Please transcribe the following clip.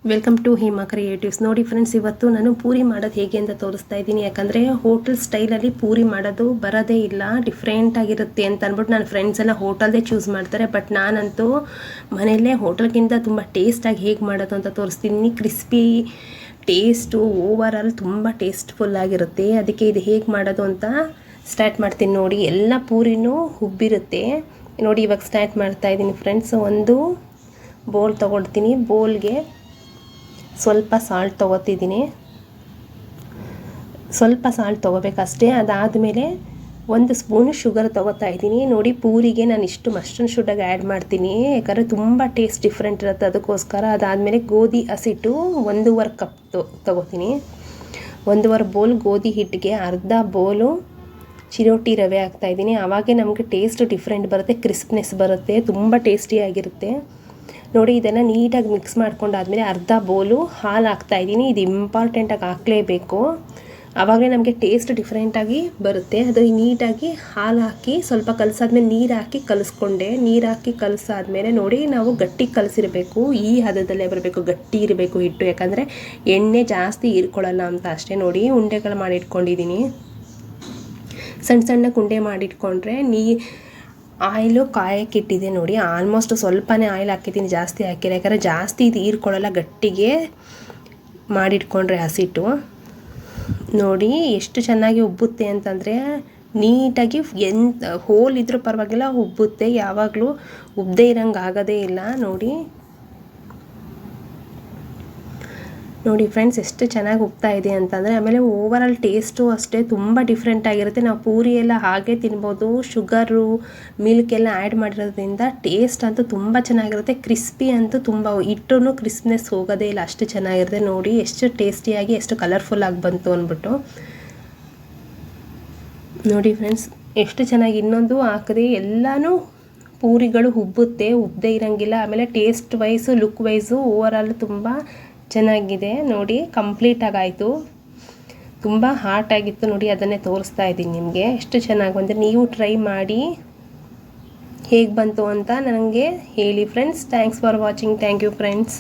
Welcome to Hema creatives. ನೋಡಿ friends, ಇವತ್ತು ನಾನು ಪೂರಿ ಮಾಡೋದು ಹೇಗೆ ಅಂತ ತೋರಿಸ್ತಾ ಇದ್ದೀನಿ. ಯಾಕಂದರೆ ಹೋಟೆಲ್ ಸ್ಟೈಲಲ್ಲಿ ಪೂರಿ ಮಾಡೋದು ಬರೋದೇ ಇಲ್ಲ, ಡಿಫ್ರೆಂಟ್ ಆಗಿರುತ್ತೆ ಅಂತ ಅಂದ್ಬಿಟ್ಟು ನನ್ನ ಫ್ರೆಂಡ್ಸ್ ಎಲ್ಲ ಹೋಟೆಲ್ದೇ ಚೂಸ್ ಮಾಡ್ತಾರೆ. ಬಟ್ ನಾನಂತೂ ಮನೆಯಲ್ಲೇ ಹೋಟೆಲ್ಗಿಂತ ತುಂಬ ಟೇಸ್ಟಾಗಿ ಹೇಗೆ ಮಾಡೋದು ಅಂತ ತೋರಿಸ್ತೀನಿ. ಕ್ರಿಸ್ಪಿ ಟೇಸ್ಟು ಓವರಾಲ್ ತುಂಬ ಟೇಸ್ಟ್ಫುಲ್ ಆಗಿರುತ್ತೆ. ಅದಕ್ಕೆ ಇದು ಹೇಗೆ ಮಾಡೋದು ಅಂತ ಸ್ಟಾರ್ಟ್ ಮಾಡ್ತೀನಿ. ನೋಡಿ, ಎಲ್ಲ ಪೂರಿನೂ ಉಬ್ಬಿರುತ್ತೆ. ನೋಡಿ, ಇವಾಗ ಸ್ಟಾರ್ಟ್ ಮಾಡ್ತಾಯಿದ್ದೀನಿ ಫ್ರೆಂಡ್ಸ್. ಒಂದು ಬೋಲ್ ತೊಗೊಳ್ತೀನಿ. ಬೋಲ್ಗೆ ಸ್ವಲ್ಪ ಸಾಲ್ಟ್ ತೊಗೋತಿದ್ದೀನಿ. ಸ್ವಲ್ಪ ಸಾಲ್ಟ್ ತೊಗೋಬೇಕಷ್ಟೇ. ಅದಾದಮೇಲೆ 1 ಸ್ಪೂನು ಶುಗರ್ ತೊಗೋತಾ ಇದ್ದೀನಿ. ನೋಡಿ, ಪೂರಿಗೆ ನಾನು ಇಷ್ಟು ಮಸ್ಟರ್ಡ್ ಶುಗರ್ ಆ್ಯಡ್ ಮಾಡ್ತೀನಿ, ಯಾಕಂದರೆ ತುಂಬ ಟೇಸ್ಟ್ ಡಿಫ್ರೆಂಟ್ ಇರುತ್ತೆ, ಅದಕ್ಕೋಸ್ಕರ. ಅದಾದಮೇಲೆ ಗೋಧಿ ಹಸಿಟ್ಟು 1.5 ಕಪ್ ತೊಗೋತೀನಿ. 1.5 ಬೋಲ್ ಗೋಧಿ ಹಿಟ್ಟಿಗೆ ಅರ್ಧ ಬೋಲು ಚಿರೋಟಿ ರವೆ ಹಾಕ್ತಾಯಿದ್ದೀನಿ. ಆವಾಗೇ ನಮಗೆ ಟೇಸ್ಟ್ ಡಿಫ್ರೆಂಟ್ ಬರುತ್ತೆ, ಕ್ರಿಸ್ಪ್ನೆಸ್ ಬರುತ್ತೆ, ತುಂಬ ಟೇಸ್ಟಿಯಾಗಿರುತ್ತೆ. ನೋಡಿ, ಇದನ್ನು ನೀಟಾಗಿ ಮಿಕ್ಸ್ ಮಾಡ್ಕೊಂಡಾದ್ಮೇಲೆ ಅರ್ಧ ಬೋಲು ಹಾಲು ಹಾಕ್ತಾಯಿದ್ದೀನಿ. ಇದು ಇಂಪಾರ್ಟೆಂಟಾಗಿ ಹಾಕಲೇಬೇಕು, ಆವಾಗಲೇ ನಮಗೆ ಟೇಸ್ಟ್ ಡಿಫ್ರೆಂಟಾಗಿ ಬರುತ್ತೆ. ಅದು ನೀಟಾಗಿ ಹಾಲು ಹಾಕಿ ಸ್ವಲ್ಪ ಕಲಸಾದ್ಮೇಲೆ ನೀರು ಹಾಕಿ ಕಲಿಸ್ಕೊಂಡೆ. ನೀರು ಹಾಕಿ ಕಲಸಾದ್ಮೇಲೆ ನೋಡಿ, ನಾವು ಗಟ್ಟಿ ಕಲಸಿರಬೇಕು, ಈ ಹದದಲ್ಲೇ ಬರಬೇಕು, ಗಟ್ಟಿ ಇರಬೇಕು ಹಿಟ್ಟು, ಯಾಕಂದರೆ ಎಣ್ಣೆ ಜಾಸ್ತಿ ಹೀರ್ಕೊಳ್ಳಲ್ಲ ಅಂತ ಅಷ್ಟೇ. ನೋಡಿ, ಉಂಡೆಗಳು ಮಾಡಿಟ್ಕೊಂಡಿದ್ದೀನಿ. ಸಣ್ಣ ಸಣ್ಣ ಉಂಡೆ ಮಾಡಿಟ್ಕೊಂಡ್ರೆ ಆಯಿಲು ಕಾಯಕ್ಕಿಟ್ಟಿದೆ. ನೋಡಿ, ಆಲ್ಮೋಸ್ಟ್ ಸ್ವಲ್ಪನೇ ಆಯಿಲ್ ಹಾಕಿದ್ದೀನಿ, ಜಾಸ್ತಿ ಹಾಕಿಲ್ಲ, ಯಾಕಂದರೆ ಜಾಸ್ತಿ ಇದು ಹೀರ್ಕೊಳ್ಳಲ್ಲ, ಗಟ್ಟಿಗೆ ಮಾಡಿಟ್ಕೊಂಡ್ರೆ ಹಸಿಟ್ಟು. ನೋಡಿ ಎಷ್ಟು ಚೆನ್ನಾಗಿ ಉಬ್ಬುತ್ತೆ ಅಂತಂದರೆ, ನೀಟಾಗಿ ಹೋಲ್ ಇದ್ರೂ ಪರವಾಗಿಲ್ಲ, ಉಬ್ಬುತ್ತೆ. ಯಾವಾಗಲೂ ಉಬ್ಬದೇ ಇರೋಂಗೆ ಆಗೋದೇ ಇಲ್ಲ. ನೋಡಿ ಫ್ರೆಂಡ್ಸ್, ಎಷ್ಟು ಚೆನ್ನಾಗಿ ಉಬ್ತಾ ಇದೆ ಅಂತಂದರೆ. ಆಮೇಲೆ ಓವರಾಲ್ ಟೇಸ್ಟು ಅಷ್ಟೇ ತುಂಬ ಡಿಫ್ರೆಂಟ್ ಆಗಿರುತ್ತೆ. ನಾವು ಪೂರಿ ಎಲ್ಲ ಹಾಗೆ ತಿನ್ಬೋದು, ಶುಗರು ಮಿಲ್ಕ್ ಎಲ್ಲ ಆ್ಯಡ್ ಮಾಡಿರೋದ್ರಿಂದ ಟೇಸ್ಟ್ ಅಂತೂ ತುಂಬ ಚೆನ್ನಾಗಿರುತ್ತೆ. ಕ್ರಿಸ್ಪಿ ಅಂತೂ ತುಂಬ, ಹಿಟ್ಟೂ ಕ್ರಿಸ್ಪ್ನೆಸ್ ಹೋಗೋದೇ ಇಲ್ಲ, ಅಷ್ಟು ಚೆನ್ನಾಗಿರುತ್ತೆ. ನೋಡಿ ಎಷ್ಟು ಟೇಸ್ಟಿಯಾಗಿ, ಎಷ್ಟು ಕಲರ್ಫುಲ್ಲಾಗಿ ಬಂತು ಅಂದ್ಬಿಟ್ಟು. ನೋಡಿ ಫ್ರೆಂಡ್ಸ್, ಎಷ್ಟು ಚೆನ್ನಾಗಿ. ಇನ್ನೊಂದು ಹಾಕಿದೆ, ಎಲ್ಲನೂ ಪೂರಿಗಳು ಉಬ್ಬುತ್ತೆ, ಉಬ್ಬದೇ ಇರೋಂಗಿಲ್ಲ. ಆಮೇಲೆ taste wise, look wise overall ತುಂಬ ಚೆನ್ನಾಗಿದೆ. ನೋಡಿ, ಕಂಪ್ಲೀಟಾಗಿ ಆಯಿತು. ತುಂಬ ಹಾಟ್ ಆಗಿತ್ತು. ನೋಡಿ, ಅದನ್ನೇ ತೋರಿಸ್ತಾ ಇದ್ದೀನಿ ನಿಮಗೆ. ಎಷ್ಟು ಚೆನ್ನಾಗಿ ಬಂದರೆ ನೀವು ಟ್ರೈ ಮಾಡಿ, ಹೇಗೆ ಬಂತು ಅಂತ ನನಗೆ ಹೇಳಿ friends. Thanks for watching. Thank you friends.